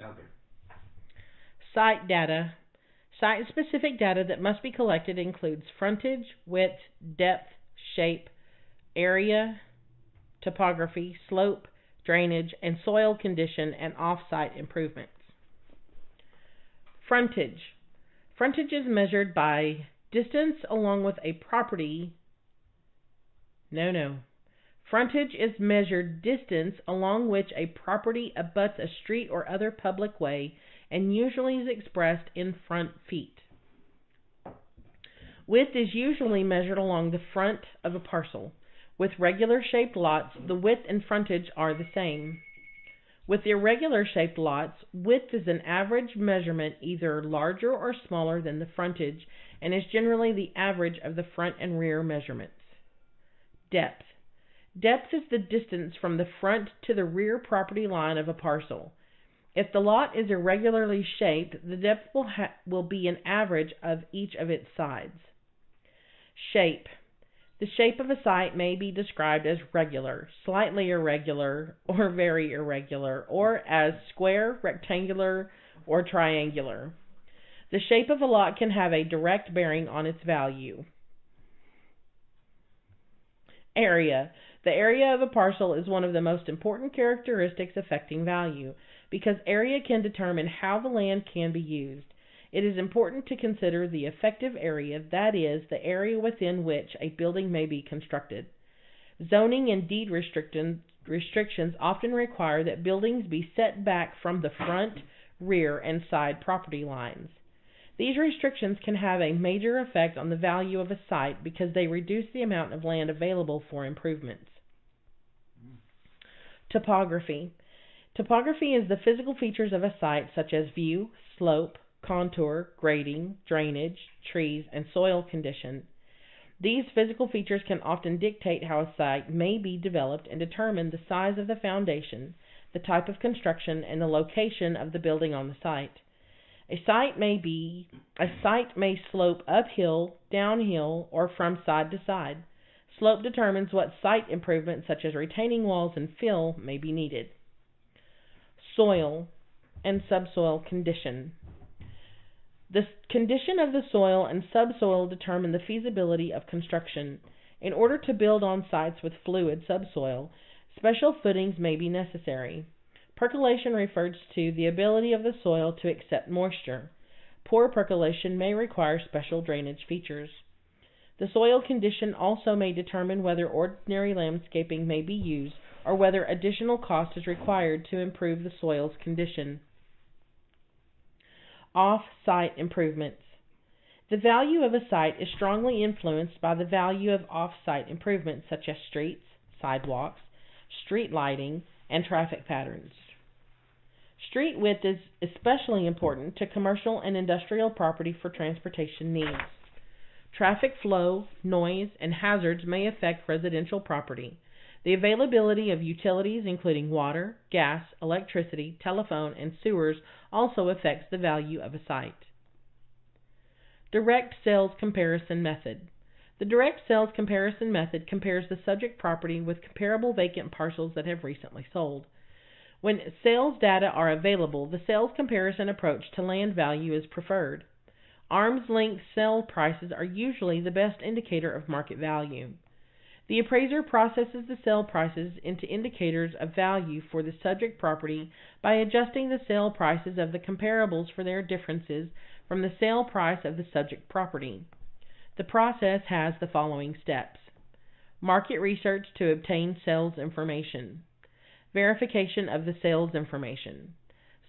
Okay. Site data. Site-specific data that must be collected includes frontage, width, depth, shape, area, topography, slope, drainage, and soil condition, and off-site improvements. Frontage. Frontage is measured by distance along with a property. No. Frontage is measured distance along which a property abuts a street or other public way and usually is expressed in front feet. Width is usually measured along the front of a parcel. With regular shaped lots, the width and frontage are the same. With irregular shaped lots, width is an average measurement either larger or smaller than the frontage and is generally the average of the front and rear measurements. Depth. Depth is the distance from the front to the rear property line of a parcel. If the lot is irregularly shaped, the depth will be an average of each of its sides. Shape. The shape of a site may be described as regular, slightly irregular, or very irregular, or as square, rectangular, or triangular. The shape of a lot can have a direct bearing on its value. Area. The area of a parcel is one of the most important characteristics affecting value, because area can determine how the land can be used. It is important to consider the effective area, that is, the area within which a building may be constructed. Zoning and deed restrictions often require that buildings be set back from the front, rear, and side property lines. These restrictions can have a major effect on the value of a site because they reduce the amount of land available for improvements. Topography. Topography is the physical features of a site such as view, slope, contour, grading, drainage, trees, and soil condition. These physical features can often dictate how a site may be developed and determine the size of the foundation, the type of construction, and the location of the building on the site. A site may slope uphill, downhill, or from side to side. Slope determines what site improvements such as retaining walls and fill may be needed. Soil and subsoil condition. The condition of the soil and subsoil determine the feasibility of construction. In order to build on sites with fluid subsoil, special footings may be necessary. Percolation refers to the ability of the soil to accept moisture. Poor percolation may require special drainage features. The soil condition also may determine whether ordinary landscaping may be used or whether additional cost is required to improve the soil's condition. Off-site improvements. The value of a site is strongly influenced by the value of off-site improvements such as streets, sidewalks, street lighting, and traffic patterns. Street width is especially important to commercial and industrial property for transportation needs. Traffic flow, noise, and hazards may affect residential property. The availability of utilities including water, gas, electricity, telephone, and sewers also affects the value of a site. Direct sales comparison method. The direct sales comparison method compares the subject property with comparable vacant parcels that have recently sold. When sales data are available, the sales comparison approach to land value is preferred. Arm's length sale prices are usually the best indicator of market value. The appraiser processes the sale prices into indicators of value for the subject property by adjusting the sale prices of the comparables for their differences from the sale price of the subject property. The process has the following steps: market research to obtain sales information, verification of the sales information,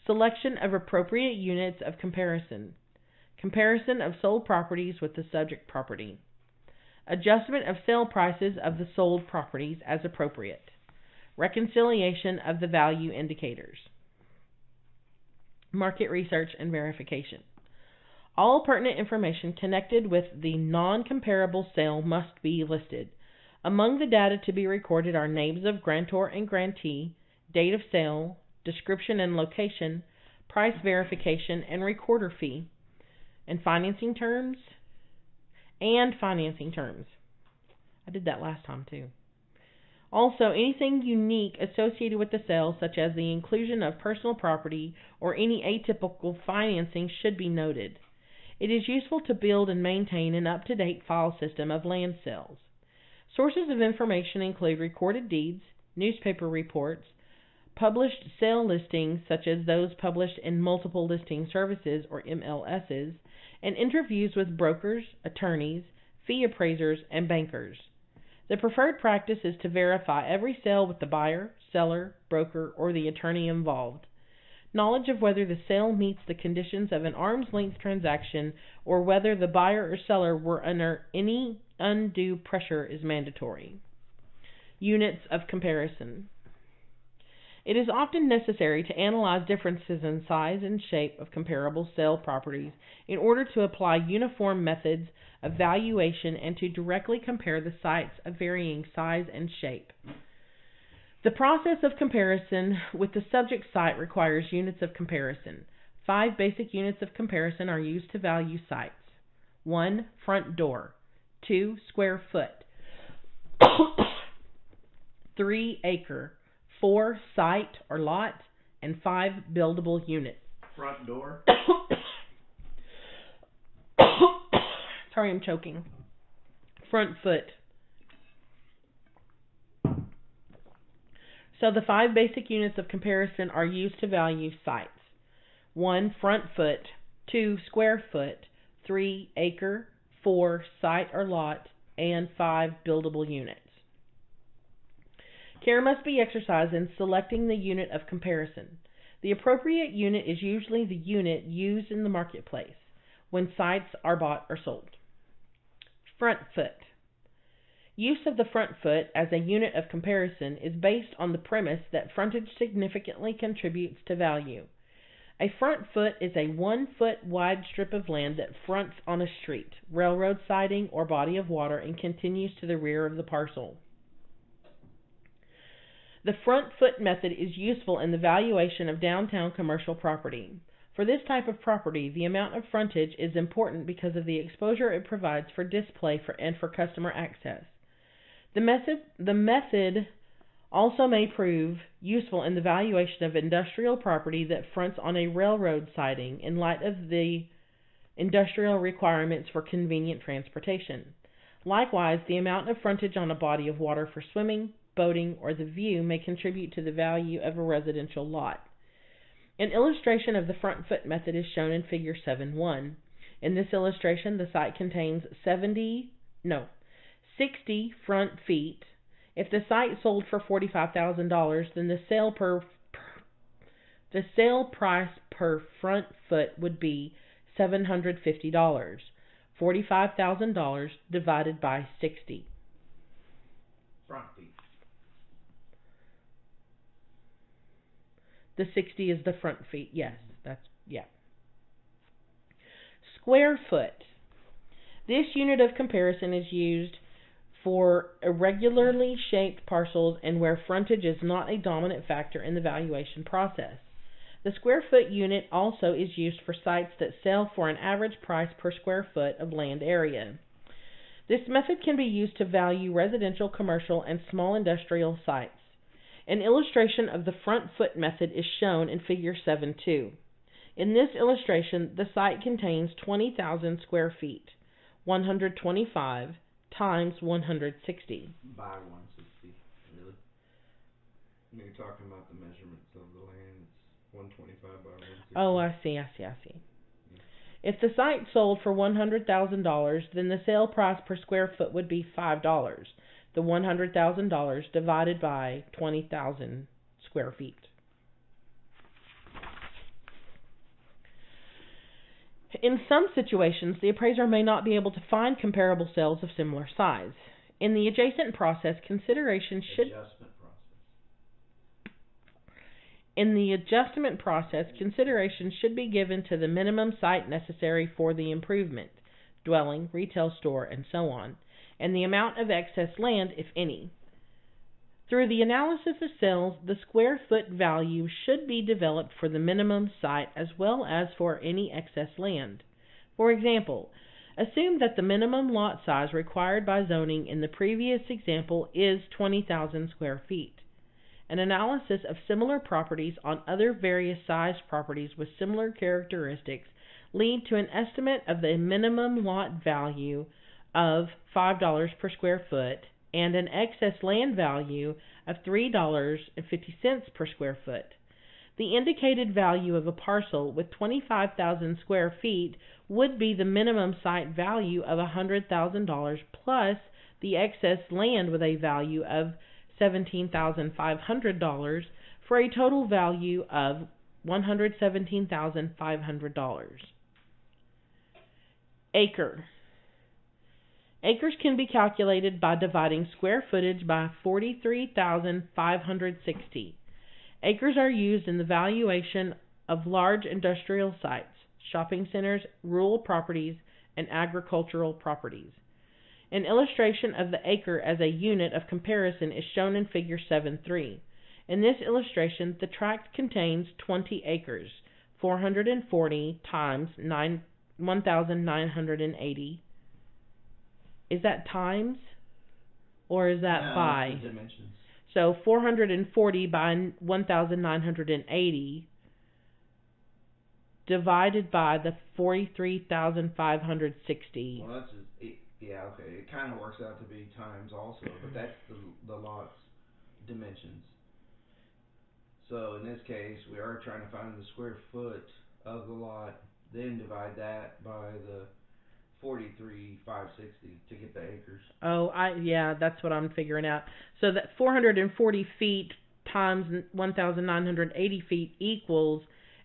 selection of appropriate units of comparison, comparison of sold properties with the subject property, adjustment of sale prices of the sold properties as appropriate, reconciliation of the value indicators. Market research and verification. All pertinent information connected with the non-comparable sale must be listed. Among the data to be recorded are names of grantor and grantee, date of sale, description and location, price verification and recorder fee, and financing terms. I did that last time too. Also, anything unique associated with the sale, such as the inclusion of personal property or any atypical financing, should be noted. It is useful to build and maintain an up-to-date file system of land sales. Sources of information include recorded deeds, newspaper reports, published sale listings such as those published in Multiple Listing Services or MLSs, and interviews with brokers, attorneys, fee appraisers, and bankers. The preferred practice is to verify every sale with the buyer, seller, broker, or the attorney involved. Knowledge of whether the sale meets the conditions of an arm's length transaction or whether the buyer or seller were under any undue pressure is mandatory. Units of comparison. It is often necessary to analyze differences in size and shape of comparable sale properties in order to apply uniform methods of valuation and to directly compare the sites of varying size and shape. The process of comparison with the subject site requires units of comparison. 5 basic units of comparison are used to value sites. 1. Front door. 2. Square foot. 3. Acre. 4. Site or lot. And 5. Buildable unit. Front door. Sorry, I'm choking. Front foot. So the 5 basic units of comparison are used to value sites. 1. Front foot. 2. Square foot. 3. Acre. 4. Site or lot. And 5. Buildable units. Care must be exercised in selecting the unit of comparison. The appropriate unit is usually the unit used in the marketplace when sites are bought or sold. Front foot. Use of the front foot as a unit of comparison is based on the premise that frontage significantly contributes to value. A front foot is a 1 foot wide strip of land that fronts on a street, railroad siding, or body of water and continues to the rear of the parcel. The front foot method is useful in the valuation of downtown commercial property. For this type of property, the amount of frontage is important because of the exposure it provides for display and for customer access. The method also may prove useful in the valuation of industrial property that fronts on a railroad siding in light of the industrial requirements for convenient transportation. Likewise, the amount of frontage on a body of water for swimming, boating, or the view may contribute to the value of a residential lot. An illustration of the front foot method is shown in Figure 7.1. In this illustration, the site contains 60 front feet. If the site sold for $45,000, then the sale price per front foot would be $750. $45,000 divided by 60. Front feet. The 60 is the front feet. Yes, yeah. Square foot. This unit of comparison is used for irregularly shaped parcels and where frontage is not a dominant factor in the valuation process. The square foot unit also is used for sites that sell for an average price per square foot of land area. This method can be used to value residential, commercial, and small industrial sites. An illustration of the front foot method is shown in Figure 7.2. In this illustration, the site contains 20,000 square feet, 125 times 160. By 160, really? When you're talking about the measurements of the land, it's 125 by 160. Oh, I see. If the site sold for $100,000, then the sale price per square foot would be $5. The $100,000 divided by 20,000 square feet. In some situations, the appraiser may not be able to find comparable sales of similar size. In the adjustment process, consideration should be given to the minimum site necessary for the improvement, dwelling, retail store, and so on, and the amount of excess land, if any. Through the analysis of sales, the square foot value should be developed for the minimum site as well as for any excess land. For example, Assume that the minimum lot size required by zoning in the previous example is 20,000 square feet. An analysis of similar properties on other various sized properties with similar characteristics lead to an estimate of the minimum lot value of $5 per square foot and an excess land value of $3.50 per square foot. The indicated value of a parcel with 25,000 square feet would be the minimum site value of $100,000 plus the excess land with a value of $17,500 for a total value of $117,500. Acre. Acres can be calculated by dividing square footage by 43,560. Acres are used in the valuation of large industrial sites, shopping centers, rural properties, and agricultural properties. An illustration of the acre as a unit of comparison is shown in Figure 7.3. In this illustration, the tract contains 20 acres, 440 times 1,980. Is that times? Or is that by? That's the dimensions. So 440 by 1,980 divided by the 43,560. Well, that's yeah, okay. It kind of works out to be times also, but that's the lot's dimensions. So in this case, we are trying to find the square foot of the lot, then divide that by the 43,560 to get the acres. Oh, yeah, that's what I'm figuring out. So that 440 feet times 1,980 feet equals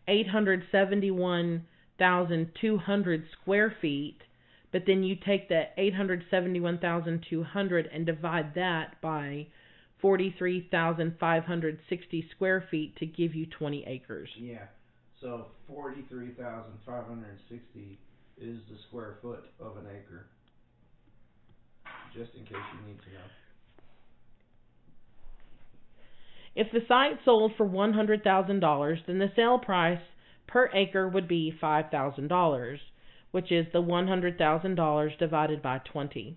871,200 square feet. But then you take that 871,200 and divide that by 43,560 square feet to give you 20 acres. Yeah. So 43,560 is the square foot of an acre. Just in case you need to know. If the site sold for $100,000, then the sale price per acre would be $5,000, which is the $100,000 divided by 20.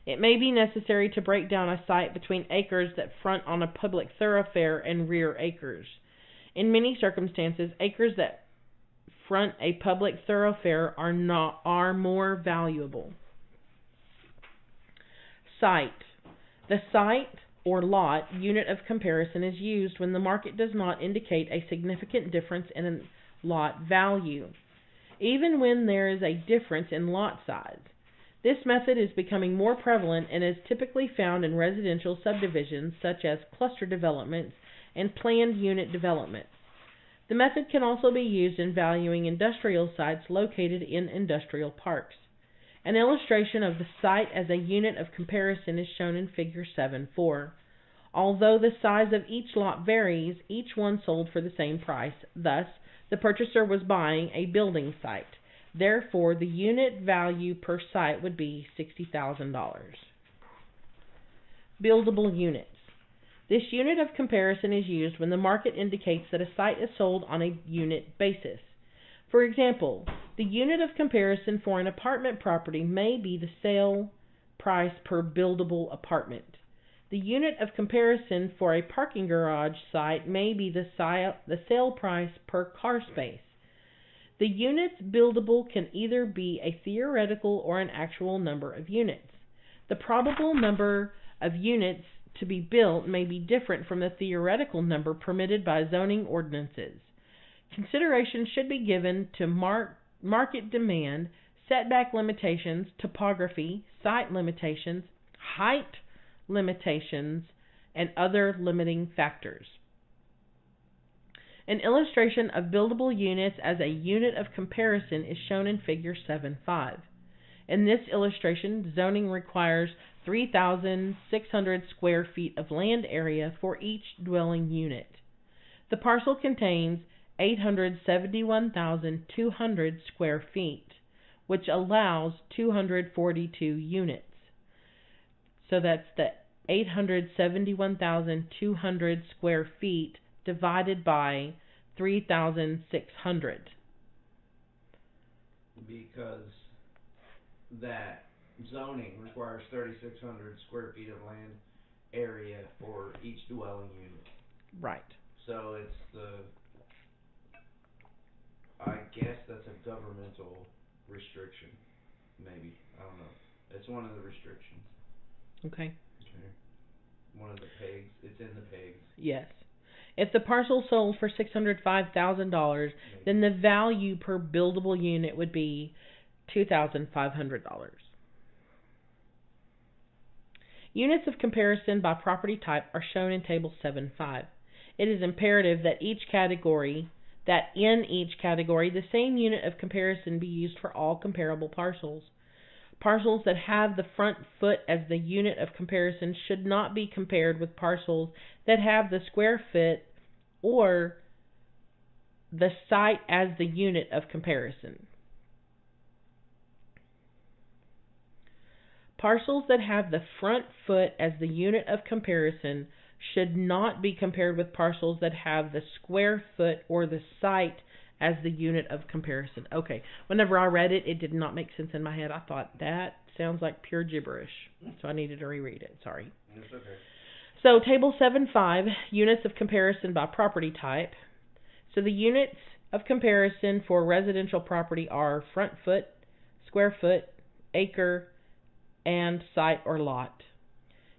It may be necessary to break down a site between acres that front on a public thoroughfare and rear acres. In many circumstances, acres that front a public thoroughfare are more valuable. Site. The site or lot unit of comparison is used when the market does not indicate a significant difference in a lot value, even when there is a difference in lot size. This method is becoming more prevalent and is typically found in residential subdivisions such as cluster developments and planned unit developments. The method can also be used in valuing industrial sites located in industrial parks. An illustration of the site as a unit of comparison is shown in Figure 7.4. Although the size of each lot varies, each one sold for the same price. Thus, the purchaser was buying a building site. Therefore, the unit value per site would be $60,000. Buildable units. This unit of comparison is used when the market indicates that a site is sold on a unit basis. For example, the unit of comparison for an apartment property may be the sale price per buildable apartment. The unit of comparison for a parking garage site may be the sale price per car space. The units buildable can either be a theoretical or an actual number of units. The probable number of units to be built may be different from the theoretical number permitted by zoning ordinances. Consideration should be given to market demand, setback limitations, topography, site limitations, height limitations, and other limiting factors. An illustration of buildable units as a unit of comparison is shown in Figure 7.5. In this illustration, zoning requires 3,600 square feet of land area for each dwelling unit. The parcel contains 871,200 square feet, which allows 242 units. So that's the 871,200 square feet divided by 3,600. Because that zoning requires 3,600 square feet of land area for each dwelling unit. Right. So it's I guess that's a governmental restriction, maybe. I don't know. It's one of the restrictions. Okay. Okay. One of the pegs. It's in the pegs. Yes. If the parcel sold for $605,000, then the value per buildable unit would be $2,500. Units of comparison by property type are shown in Table 7.5. It is imperative that in each category, the same unit of comparison be used for all comparable parcels. Parcels that have the front foot as the unit of comparison should not be compared with parcels that have the square foot or the site as the unit of comparison. Parcels that have the front foot as the unit of comparison should not be compared with parcels that have the square foot or the site as the unit of comparison. Okay, whenever I read it, it did not make sense in my head. I thought, that sounds like pure gibberish. So I needed to reread it. Sorry. It's okay. So Table 7.5, units of comparison by property type. So the units of comparison for residential property are front foot, square foot, acre, and site or lot.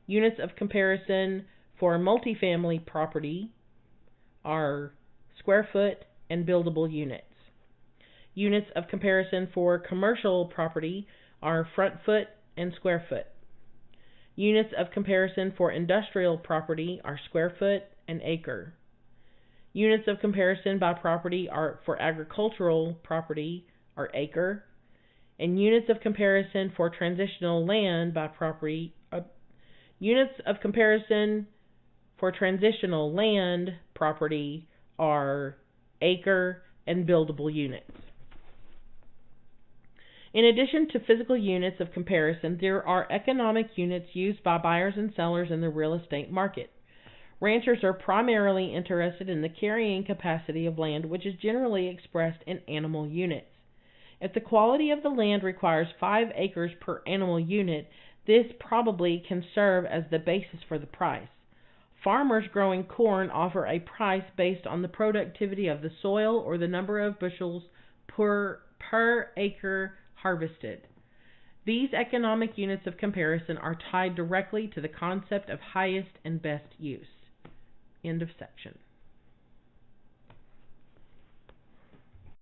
Units of comparison for multifamily property are square foot and buildable units. Units of comparison for commercial property are front foot and square foot. Units of comparison for industrial property are square foot and acre. Units of comparison by property are for agricultural property are acre, and units of comparison for transitional land by property units of comparison for transitional land property are acre and buildable units. In addition to physical units of comparison, there are economic units used by buyers and sellers in the real estate market. Ranchers are primarily interested in the carrying capacity of land, which is generally expressed in animal units. If the quality of the land requires 5 acres per animal unit, this probably can serve as the basis for the price. Farmers growing corn offer a price based on the productivity of the soil or the number of bushels per acre harvested. These economic units of comparison are tied directly to the concept of highest and best use. End of section.